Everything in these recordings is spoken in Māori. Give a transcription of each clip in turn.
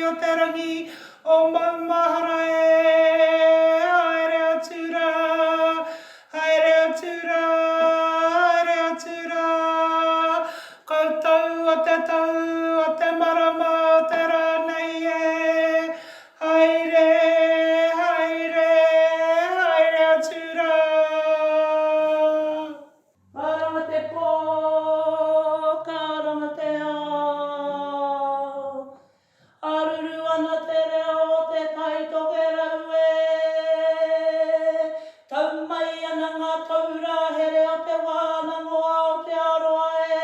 o te rangi o maumahara e haere atura, haere atura, haere atura. Koutou o te tau o te marama o te rānei e haere, haere, haere atura. Karama te pō, karama te ao. Aruru ana te reo o te taitoke rau e. Tau mai ana ngā taura here o te wānangoa o te aroa e.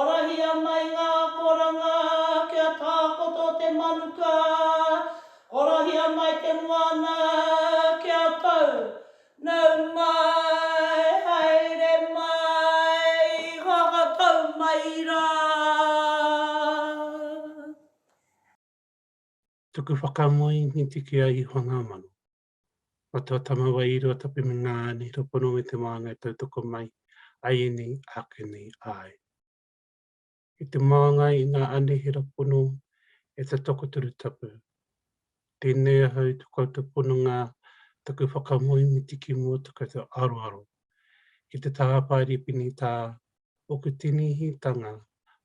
Orahia mai ngā koranga kia tākoto te manuka. Orahia mai te moana kia tau. Nau mai, haere mai, whakatau mai rā. Tuku whakamoi ni tiki ai whanga manu. O te tamawa i roa tapi me ngā ni ropono me te maanga e tautoko mai. Ai nei, ake nei, ai. I te maanga i ngā ane he ropono e te toko turu tapu. Tēnei ahau tuko te pono ngā tuku whakamoi me tiki mua tuko te aroaro. Ki te tāpāri pini tā oku tinihitanga,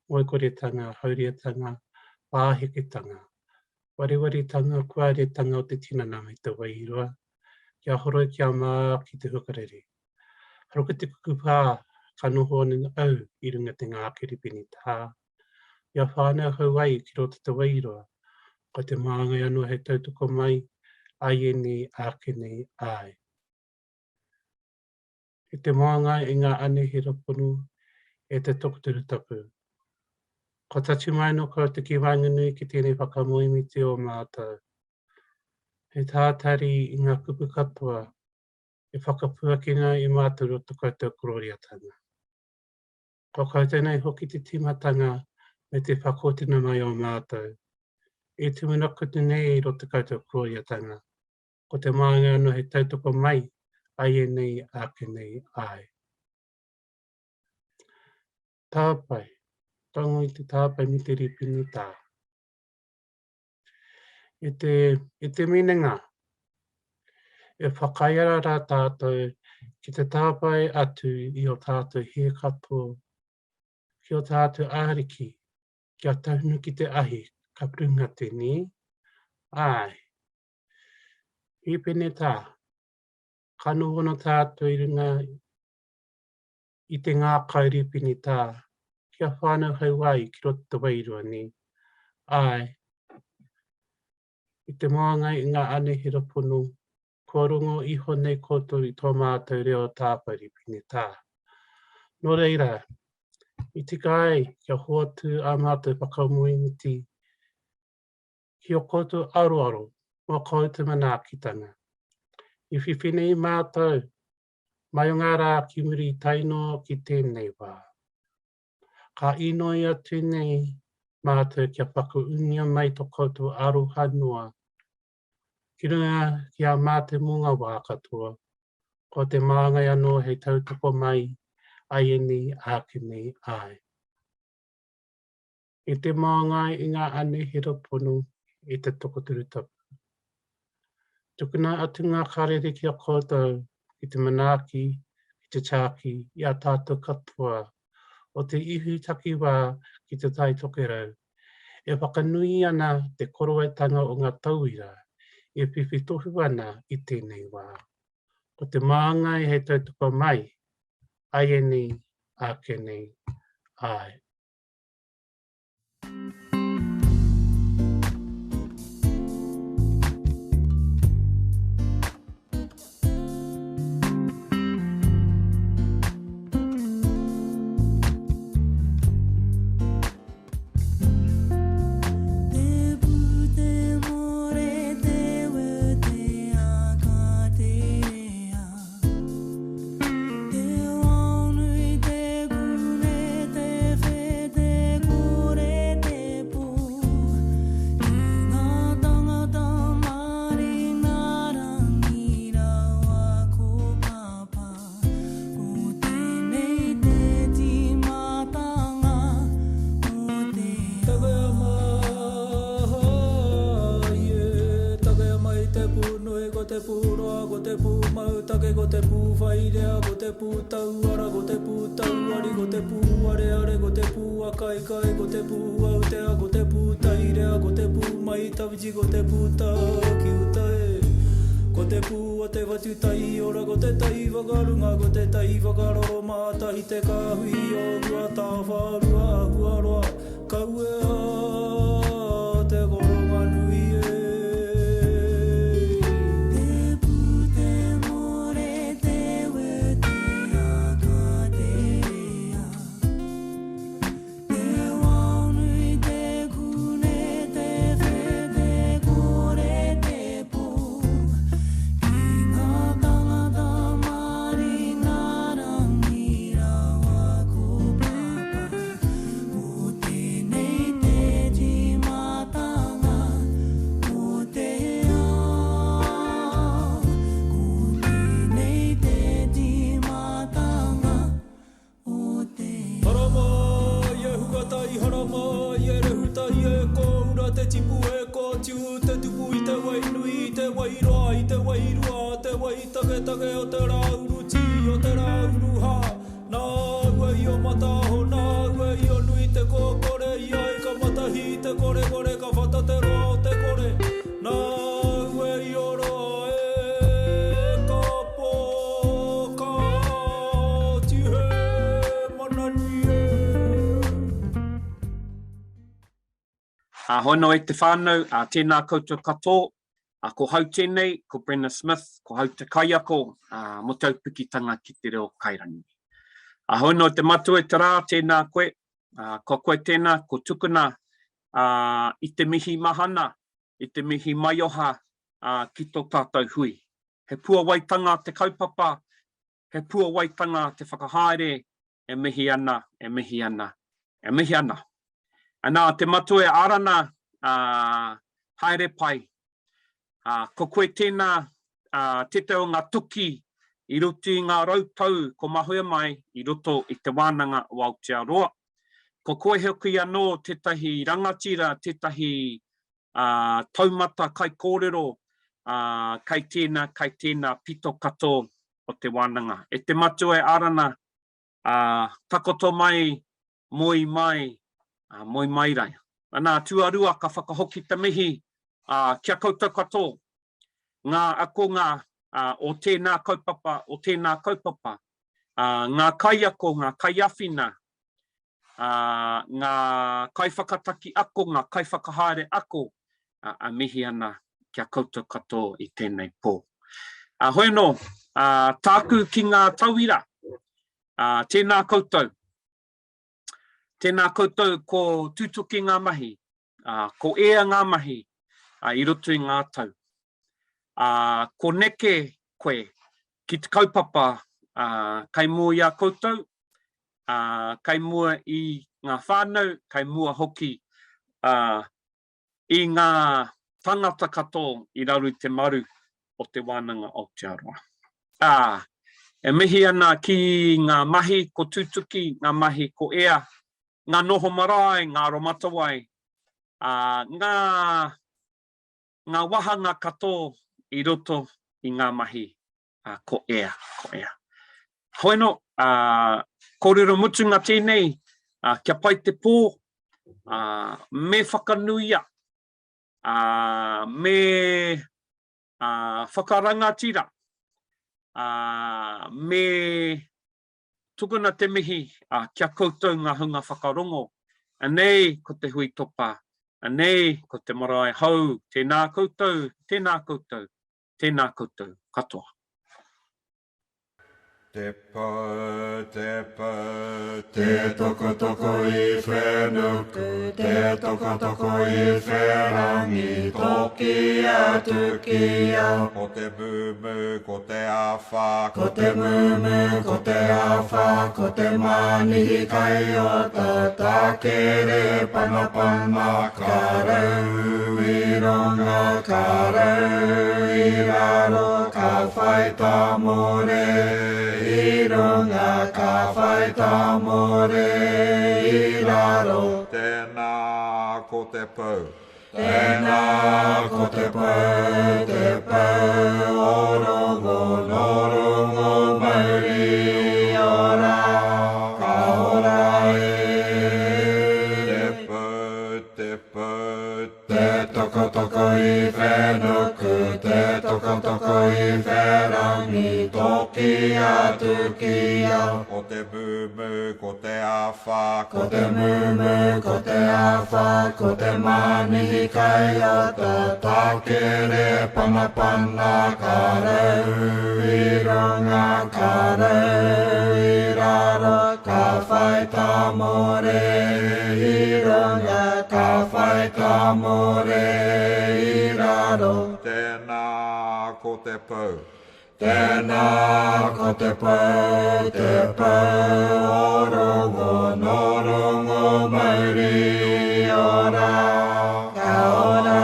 moikoretanga, hauriatanga, pāheketanga. Wariwaritanga, kuaretanga o te tinana me te wairoa. Kia horo kia mā ki te hukarere. Haroka te kukupā, ka noho ana au i runga te ngā kiripini tā. Ia whānau hau ai ki rota te wairoa. Ko te maangai anō hei tautoko mai, ai e nei, ake nei, ai. I te maangai i ngā ane he raponu e te tokoturu tapu. Ko tachi mai no ko te kiwanganui ki tēnei whakamoi mi te o mātou. He tātari i ngā kupu katoa, e whakapuakina i mātou roto koutou kororiatanga. Ko koutou nei hoki te timatanga me te whakotina mai o mātou. E tumanako te nei i roto koutou kororiatanga. Ko te maanga anō he tautoko mai, ai e nei, ake nei, ai. Tāpai, tango i te tāpai mi te ripini tā. E te minenga, e whakaiara rā tātou ki te tāpai atu i o tātou he katoa, ki o tātou āriki, kia taunu ki te ahi, ka prunga te ni, ai. I pene tā, ka nohono tātou i runga i te ngā kairipini tā, kia whānau hau ai ki roto te wairua ni, ai. I te maangai i ngā ane he rapono, kua rongo iho nei koutou i tō mātou reo tāpari pini tā. Nō reira, i tika ai kia hoatu a mātou whakamuimiti, ki o koutou aroaro, o koutou manaakitanga. I whiwhinei mātou, mai o ngā rā ki muri taino ki tēnei wā. Ka inoi atu nei mātou kia whakaungia mai tō koutou aroha noa. Ki runga ki a mātou munga wā katoa, ko te maangai anō hei tautoko mai, ai e nei, ake nei, ai. I te maangai i ngā ane he rapono i te tokoturu tapu. Tukuna atu ngā karere ki a koutou, ki te manaaki, ki te chāki, i a tātou katoa, o te ihu takiwā ki te taitoke rau. E whakanui ana te koroetanga o ngā tauira, e whiwhi tohu ana i tēnei wā. Ko te maangai hei tautoko mai, ai e nei, ake nei, ai. ke ko te pū whairea, ko te pū tauara, ko te pū tauari, ko te pū are, ko te pū akai, ko te pū autea, ko te pū tairea, ko te pū mai tawiti, ko te pū tā ki utae. Ko te pū o te watu tai ora, ko te tai whakarunga, ko te tai whakaroro mātahi te kāhui o rua tā whārua a kuaroa. Kaue a te koronga nui e. Hono e te whānau, tēnā koutou katoa, ko hau tēnei, ko Brenna Smith, ko hau te kaiako, mo taupukitanga ki te reo kairangi. Hono te matua te rā, tēnā koe, ko koe tēnā, ko tukuna, i te mihi mahana, i te mihi maioha ki tō tātou hui. He pua waitanga te kaupapa, he pua waitanga te whakahaere, e mihi ana, e mihi ana, e mihi ana. Anā te matua e arana, haere pai. Ko koe tēnā, te teo ngā tuki, i roto i ngā rautau, ko mahoia mai, i roto i te wānanga o Aotearoa. Ko koe hoki anō, tētahi rangatira, tētahi taumata kai kōrero, kai tēnā pito kato o te wānanga. E te matua e arana, takoto mai, moi mai rai. Anā tuarua ka whakahoki te mihi, kia koutou katoa. Ngā akonga o tēnā kaupapa, ngā kaiako, ngā kaiawhina, ngā kaiwhakataki ako, ngā kaiwhakahaere ako, a mihi ana kia koutou katoa i tēnei pō. Hoi no, tāku ki ngā tauira, tēnā koutou. Tēnā koutou ko tūtuki ngā mahi, ko ea ngā mahi, i roto i ngā tau. Ko neke koe ki te kaupapa, kai mua i a koutou, kai mua i ngā whānau, kai mua hoki i ngā tangata katoa i raru te maru o te wānanga o Aotearoa. E mihi ana ki ngā mahi ko tūtuki, ngā mahi ko ea, ngā noho marae, ngā romatawai, ngā wahanga katoa i roto i ngā mahi ko ea. Hoi no, kōrero mutunga tēnei, kia pai te pō, me whakanuia, me whakarangatira, me tukuna te mihi, kia koutou ngā hunga whakarongo. Anei ko te hui topa, anei ko te marae hau, tēnā koutou, katoa. Te toko I whenuku, te toko I wherangi, toki a tuki a. Ko te mumu, ko te awha, ko te mumu, ko te awha, ko te manihi kai o ta takere panapana, karau I ronga, karau I raro, ka whai tā more. I runga ka whai tā more I raro. Tēnā ko te pau. Tēnā ko te pau, o rongo, no rongo. mauri ora ka ora te pu te toko I whenuku te toko I wherangi toki atu kia ko te mumu ko te awha ko te mumu ko te awha ko te manihi kai o te takere panapana ka rau I runga ka rau I raro ka whai ta more I runga ka whai ta more I raro tēnā ko te pau tēnā ko te pau orongo norongo mauri ora ka ora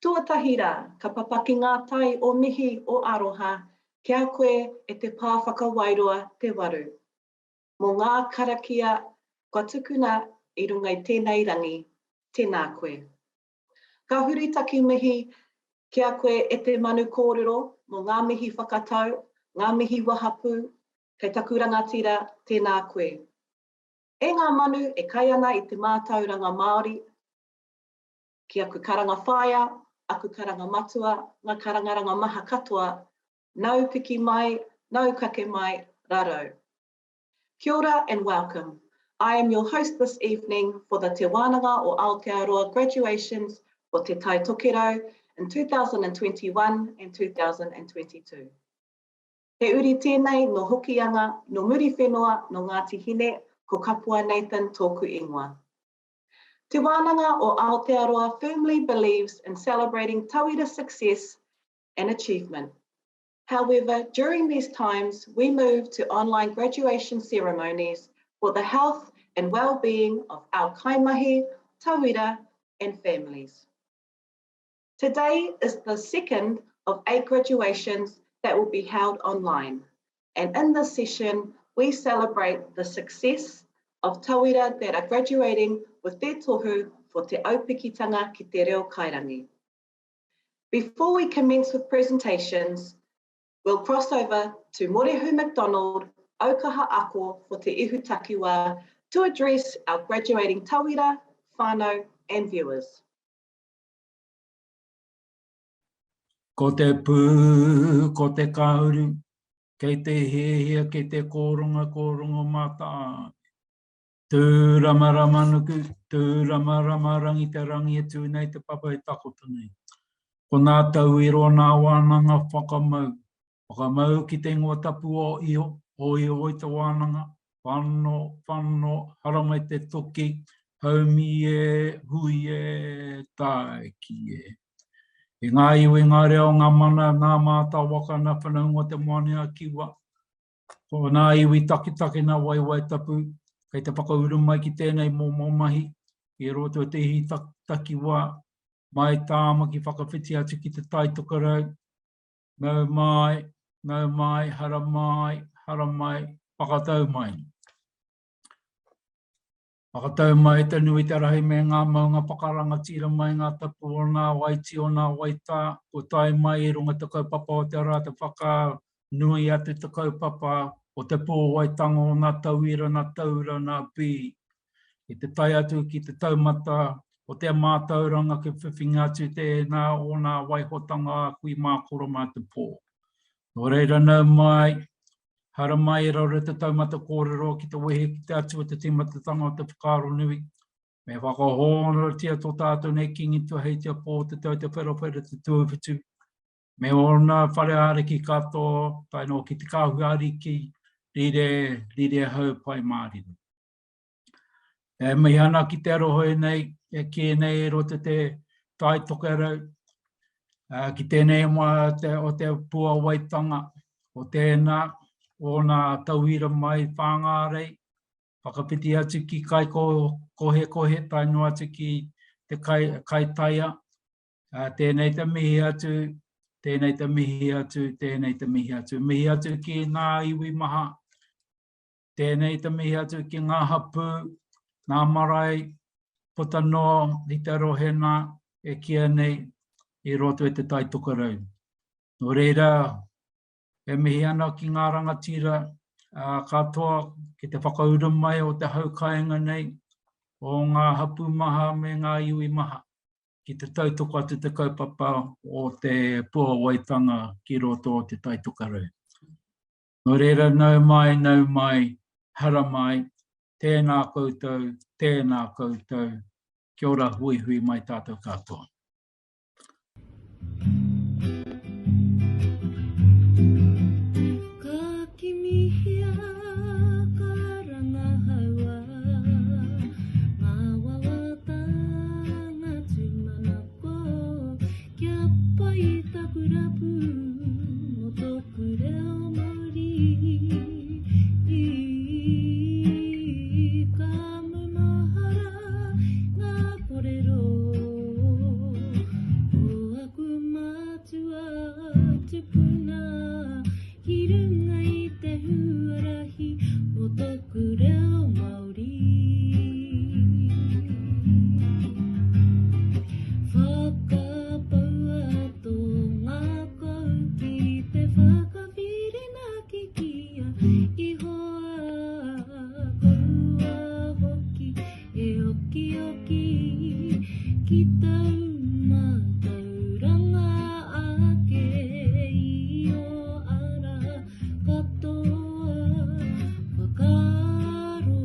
Tuatahira, ka papaki ngā tai o mihi o aroha, kia koe e te pāwhakawairoa te waru. Mō ngā karakia Kwatukuna I runga I tēnei rangi, tēnā koe. Ka huritaki mihi kia koe e te manu kōrero mō ngā mihi whakatau, ngā mihi wahapu, kei taku rangatira, tēnā koe. E ngā manu e kai ana I te mātauranga Māori, kia koe karanga whaia, aku karanga matua, ngā karangaranga maha katoa, nau piki mai, nau kake mai, raro. Kia ora and welcome. I am your host this evening for the Te Wānanga o Aotearoa graduations for Te Tai Tokerau in 2021 and 2022. He uri tēnei no hokianga, no muri whenua, no Ngāti Hine, ko Kapua Nathan tōku ingoa. Te Wānanga o Aotearoa firmly believes in celebrating tauira success and achievement. However, during these times, we move to online graduation ceremonies for the health and well-being of our kaimahi, tauira, and families. Today is the second of 8 graduations that will be held online. And in this session, we celebrate the success of tauira that are graduating with their tohu for te aupikitanga ki te reo kairangi. Before we commence with presentations, we'll cross over to Morehu McDonald, Aukaha Ako for te ihu takiwā to address our graduating tauira, whānau and viewers. Ko te pū, ko te kauru, kei te hehea, kei te kōrunga mata. Tū ramarama nuku, tū ramarama rangi te rangi e tūnei te papa e takoto nei. Ko nā tauiro nā wānanga whakamau. Whakamau ki te ingoa tapu o iho I te wānanga. Whano, haramai te toki, haumi e, hui e, taiki e. E ngā iwi ngā reo ngā mana, ngā māta waka na whanaunga te moane a kiwa. Ko ngā iwi taki nā waiwai tapu, kei te whakauru mai ki tēnei mō mahi, I roto te hi takiwa, mai tāma ki whakawhiti atu ki te Tai Tokerau, ngau mai, hara mai, whakatau mai. Whakatau mai te nui te rahi me ngā maunga pakaranga tira mai ngā tapu o ngā waiti o ngā waita, ko tai mai I runga te kaupapa o te rā te whaka nui atu te kaupapa o te pō waitanga o ngā tauira, ngā taura, ngā pī. I te tai atu ki te taumata o te mātauranga ke whiwhinga atu tēnā o ngā waihotanga kui mākoro mā te pō. Nō reira nau mai, hara mai raure te taumata kōrero ki te wehe ki te atu o te timatatanga o te whakaro nui. Me whakahōnora tia tō tātou nei kingi tua hei tia pō te tau te wherawhera te tuawhitu. Me ona whare ariki katoa, tai no ki te kāhu ariki, rire hau pai mārina. E mai ana ki te arohoi nei, e ki nei roto te Tai Tokerau, ki tēnei moa o te pua waitanga, o tēnā, o nā tauira mai whāngārei, whakapiti atu ki kai kohe, tai no atu ki te kai taia, tēnei te mihi atu, mihi atu ki ngā iwi maha, Tēnei te mihi atu ki ngā hapu, ngā marae, puta noa, i te rohena, e kia nei, i roto e te tai tukarau. Nō reira, e mihi ana ki ngā rangatira, katoa ki te whakauru mai o te haukainga nei, o ngā hapu maha me ngā iwi maha, ki te tautoko atu te kaupapa o te pua waitanga ki roto o te tai tukarau. Nō reira, nau mai, hara mai, tēnā koutou, tēnā koutou, kia ora hui hui mai tātou katoa. Ka kimihia ka rangahaua, ngā wawata ngā tūmanako, kia pai taku rapu, mo tōku reo mauri. Ka mumahara ngā korero, o aku matua tupuna, ki runga i te huarahi o tōku reo Māori. Whakapaua tō ngā kou ki te whakawhirina ki kia, i hoa koua hoki e oki oki, ki tau matauranga ake i o ara katoa, whakaro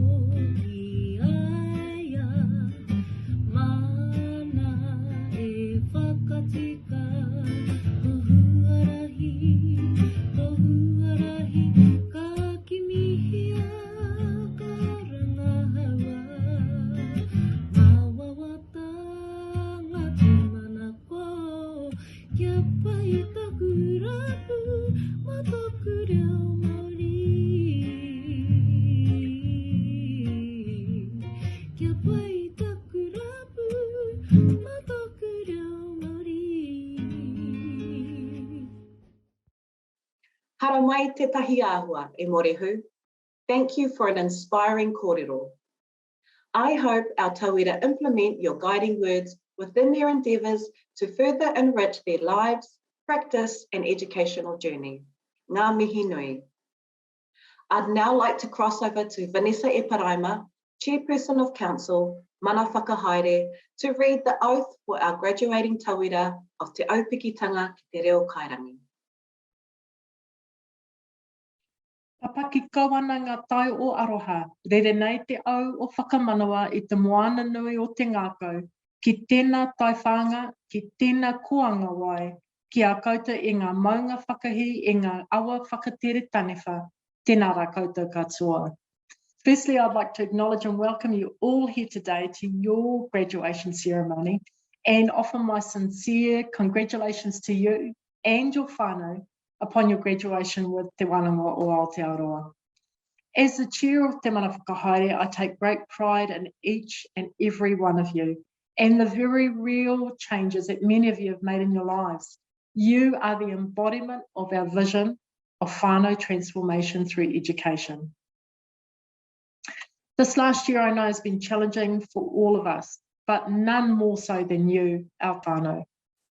ki aia, mana e whakatika, tohuarahi, ka kimihia ka rangahaua, ngā wawata ngā tūmanako, kia pai taku rapu, mā tōku reo Māori. Kia pai taku rapu, mā tōku reo Māori. Hara mai te tahi āhua e morehu. Thank you for an inspiring kōrero. I hope our tauira implement your guiding words within their endeavours to further enrich their lives, practice and educational journey. Ngā mihi nui. I'd now like to cross over to Vanessa Eparaima, Chairperson of Council, Mana Whakahaere, to read the oath for our graduating tauira of Te Aupikitanga ki te Reo Kairangi. Papaki kawana ngā tai o aroha, rere nei te au o whakamanawa i te moana nui o te ngākau, ki tēnā tai whanga, ki tēnā kuanga wai, ki a koutou i ngā maunga whakahi, i ngā awa whakatere tanewha, tēnā rā koutou katoa. Firstly, I'd like to acknowledge and welcome you all here today to your graduation ceremony and offer my sincere congratulations to you and your whānau upon your graduation with Te Wānanga o Aotearoa. As the chair of Te Mana Whakahaere, I take great pride in each and every one of you and the very real changes that many of you have made in your lives. You are the embodiment of our vision of whānau transformation through education. This last year I know has been challenging for all of us, but none more so than you, our whānau.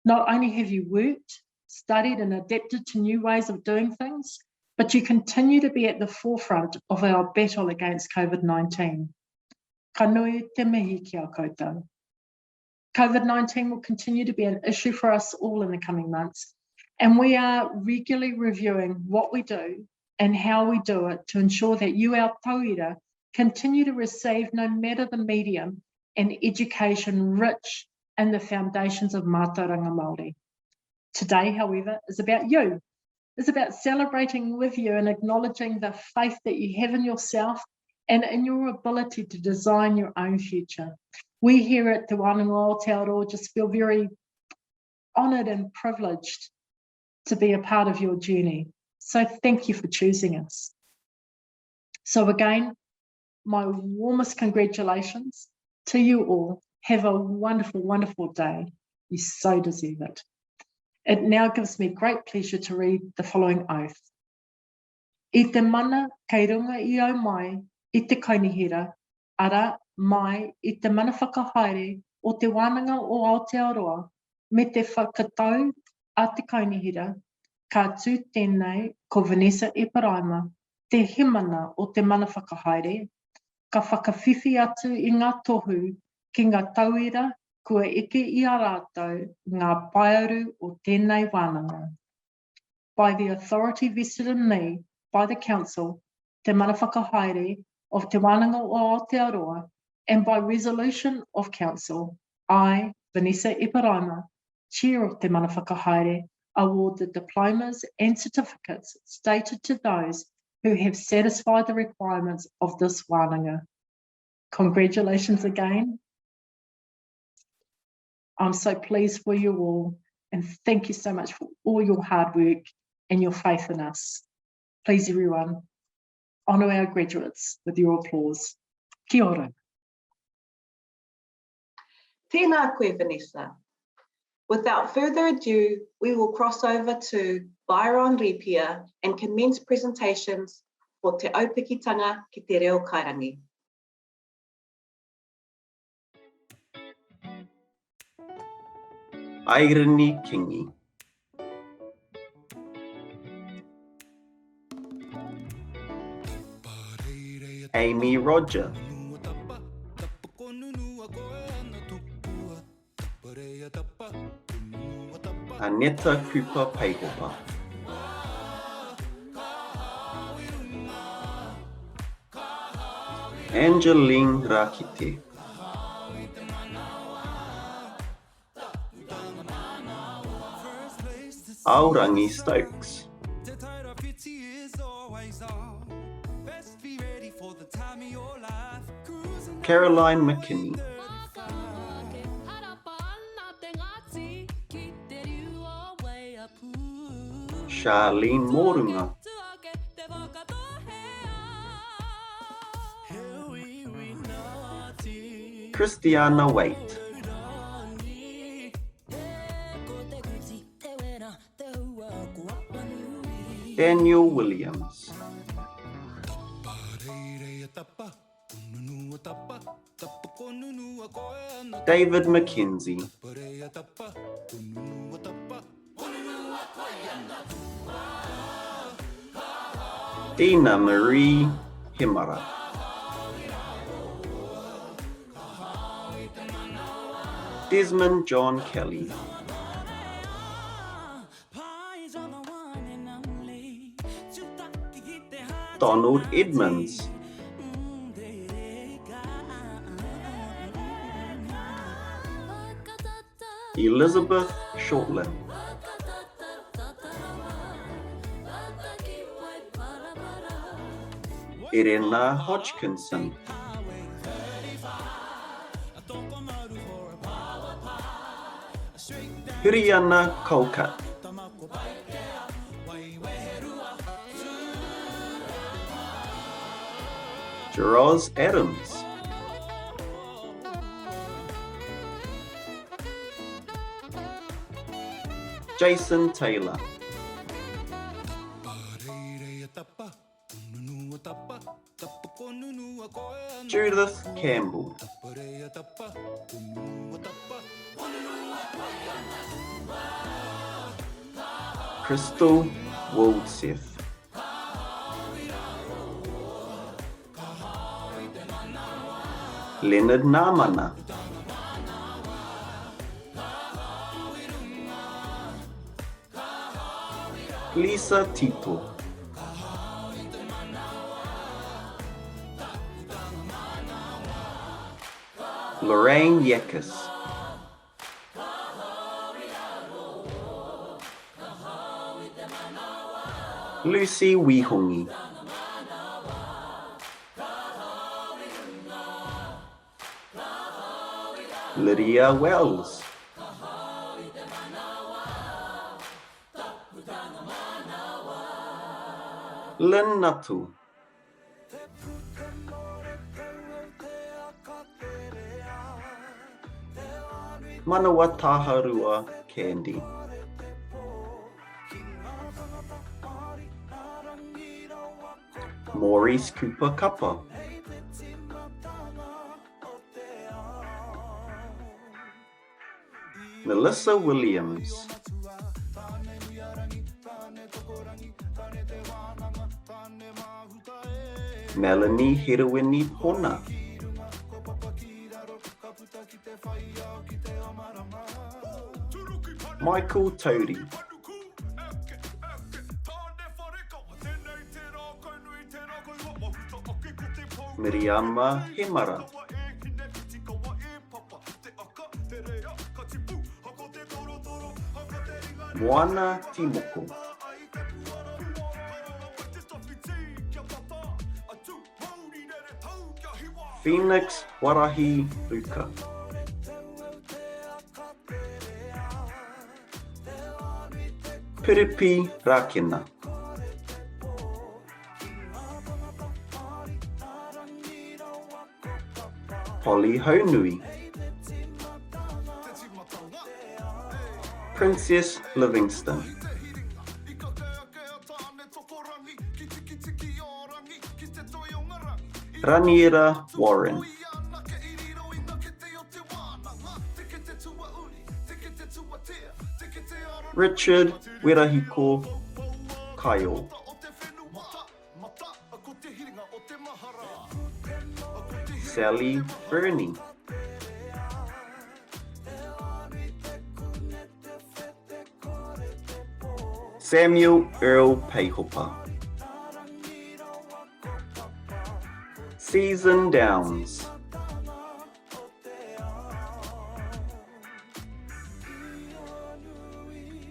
Not only have you worked, studied and adapted to new ways of doing things, but you continue to be at the forefront of our battle against COVID-19. Ka nui te mihi ki a koutou. COVID-19 will continue to be an issue for us all in the coming months, and we are regularly reviewing what we do and how we do it to ensure that you, our tauira, continue to receive, no matter the medium, an education rich in the foundations of mātauranga Māori. Today, however, is about you. It's about celebrating with you and acknowledging the faith that you have in yourself and in your ability to design your own future. We here at Te Wānanga o Aotearoa just feel very honoured and privileged to be a part of your journey. So thank you for choosing us. So again, my warmest congratulations to you all. Have a wonderful, wonderful day. You so deserve it. It now gives me great pleasure to read the following oath. I te mana kei runga I au mai I te kainihira, ara mai I te mana whakahaere o te wānanga o Aotearoa me te whakatau a te kainihira, ka tū tēnei ko Vanessa Eparaima, te himana o te mana whakahaere, ka whakawhiwhi atu I ngā tohu ki ngā tauira kua eke I a rātou ngā paearu o tēnei wānanga. By the authority vested in me by the Council, te mana whakahaere of Te Wānanga o Aotearoa, and by resolution of Council, I, Vanessa Eparaima, Chair of Te Mana Whakahaere, award the diplomas and certificates stated to those who have satisfied the requirements of this wānanga. Congratulations again. I'm so pleased for you all, and thank you so much for all your hard work and your faith in us. Please, everyone, honour our graduates with your applause. Kia ora. Tēnā koe, Vanessa. Without further ado, we will cross over to Byron Ripia and commence presentations for Te Aupikitanga ki te Reo Kairangi. Airani Kingi. Amy Roger. Aneta Cooper Paihopa. Angeline Rakite. Aurangi Stokes. Caroline McKinney. Charlene Morunga. Christiana Waite. Daniel Williams. David McKenzie. Dina Marie Himara. Desmond John Kelly. Donald Edmonds. Elizabeth Shortland. Irena Hodgkinson. Hiriana Kolkat. Jeroz Adams. Jason Taylor. Judith Campbell. Crystal Woldseth. Leonard Namana. Lisa Tito. Lorraine Yekas. Lucy Wihongi. Lydia Wells. Lynn Natu. Manawa Taharua Candy. Maurice Cooper Kapa. Melissa Williams. Melanie Hirawini Pona. Michael Toady. Miriama Himara. Moana Timoko. Phoenix Warahi Luka. Piripi Rakina. Polly Honui. Princess Livingston. Raniera Warren. Richard Wirahiko Kyle. Sally Burney. Samuel Earl Payhopa. Season Downs.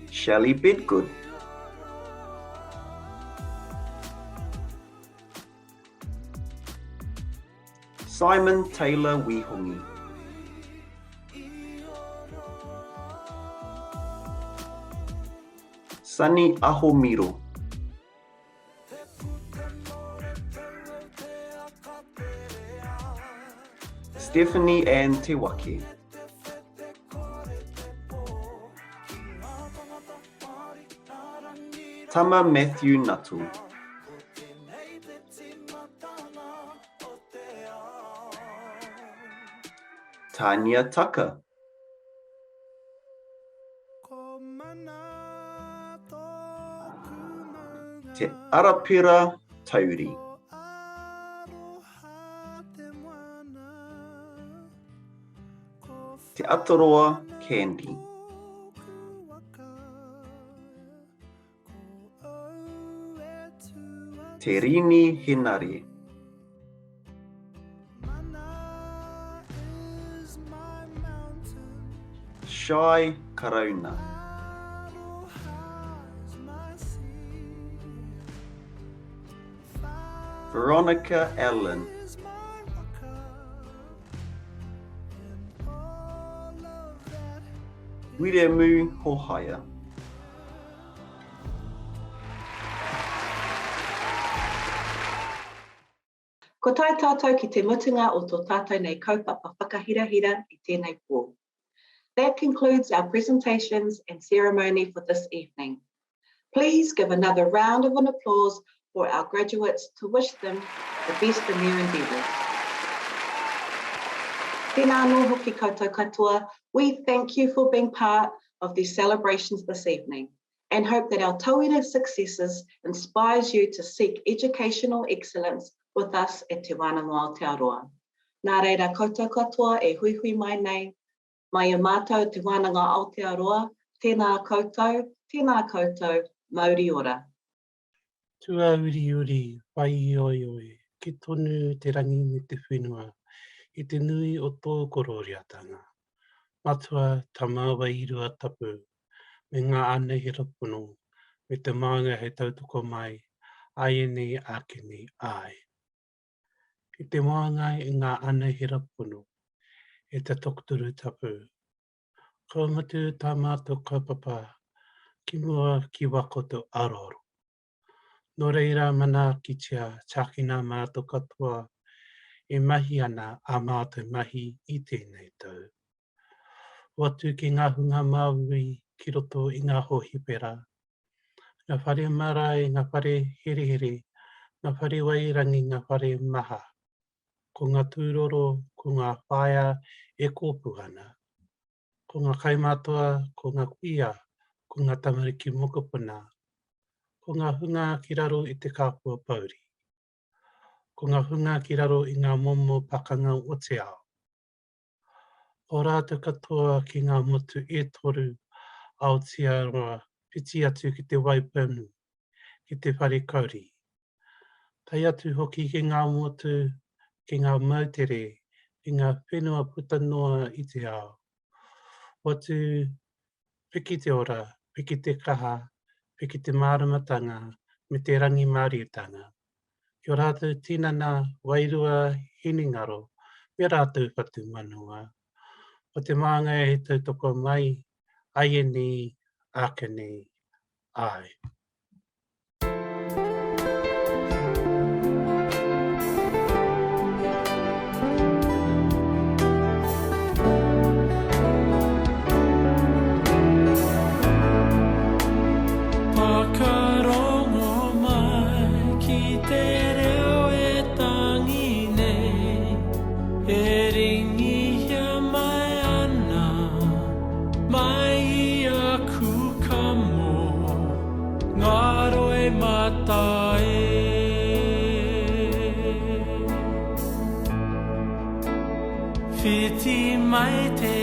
Shelley Bidgood. Simon Taylor Wihongi. Sunny Ahomiro. Stephanie Ann Tewake. Tama Matthew Nuttall. Tanya Tucker. Te Arapira Tauri. Te Ataroa Candy. Te Rini Hinari. Shai Karauna. Veronica Allen. Wiremu Hohaya. Ko tai tātou ki te mutunga o tō tātou nei kaupapa whakahirahira I tēnei pō. That concludes our presentations and ceremony for this evening. Please give another round of an applause for our graduates to wish them the best in their endeavours. Tēnā anō hoki koutou katoa. We thank you for being part of these celebrations this evening and hope that our tauira successes inspires you to seek educational excellence with us at Te Wānanga Aotearoa. Nā reira koutou katoa e hui hui mai nei, mai o mātou Te Wānanga Aotearoa, tēnā koutou, Māori ora. Tua uri uri, wai oi oi, ki tonu te rangi me te whenua, I te nui o tō kororiatanga. Matua ta māua I rua tapu, me ngā ane he rapono, me te maanga he tautoko mai, ai nei ake nei ai. I te maanga I ngā ane he rapono, e te tokuturu tapu. Ko matu tā mātou kaupapa, ki mua ki wakoto aroro. Nō reira mana ki tia tākina mātou katoa, e mahi ana a mātou mahi I tēnei tau. Watu ki ngā hunga Māui ki roto I ngā hohipera. Ngā whare marae, ngā whare here here, ngā whare wairangi, ngā whare maha, ko ngā tūroro, ko ngā whaia e kōpū ana, ko ngā kaimatoa, ko ngā kuia, ko ngā tamariki mokopuna, ko ngā hunga ki raro i te kāpua pauri, ko ngā hunga ki raro i ngā momo pakanga o te ao. O rātou katoa ki ngā motu e toru Aotearoa, piti atu ki te waipunu, ki te whare kauri. Tai atu hoki ki ngā motu, ki ngā mautere, i ngā whenua puta noa i te ao. Watu, piki te ora, piki te kaha, piki te māramatanga, me te rangi Māoriatanga. Kia rātou tinana, wairua, hiningaro, me rātou whatu manua. O te maanga e he tautoko mai, ai e ni, ake ni, ai. Pakarongo mai ki te reo e tangi nei, e ringihia mai ana, mai i a kukamo, ngaro e matae. Whiti mai te